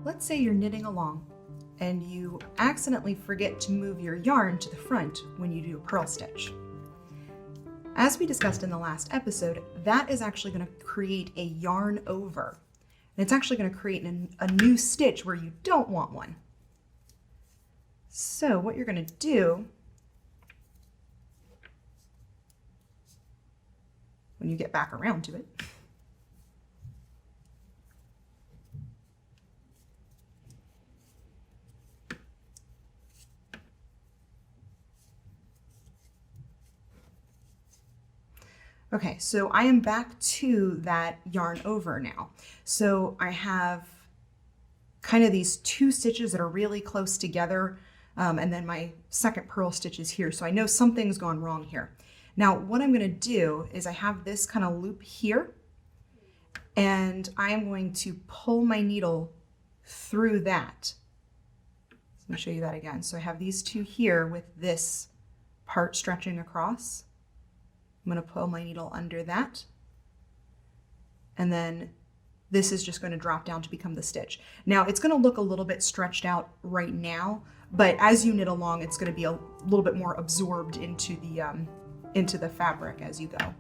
Let's say you're knitting along and you accidentally forget to move your yarn to the front when you do a purl stitch. As we discussed in the last episode, that is actually going to create a yarn over. And it's actually going to create a new stitch where you don't want one. So what you're going to do when you get back around to it, okay, so I am back to that yarn over now. So I have kind of these two stitches that are really close together, and then my second purl stitch is here. So I know something's gone wrong here. Now what I'm going to do is I have this kind of loop here, and I am going to pull my needle through that. Let me show you that again. So I have these two here with this part stretching across. I'm going to pull my needle under that, and then this is just going to drop down to become the stitch. Now it's going to look a little bit stretched out right now, but as you knit along, it's going to be a little bit more absorbed into the fabric as you go.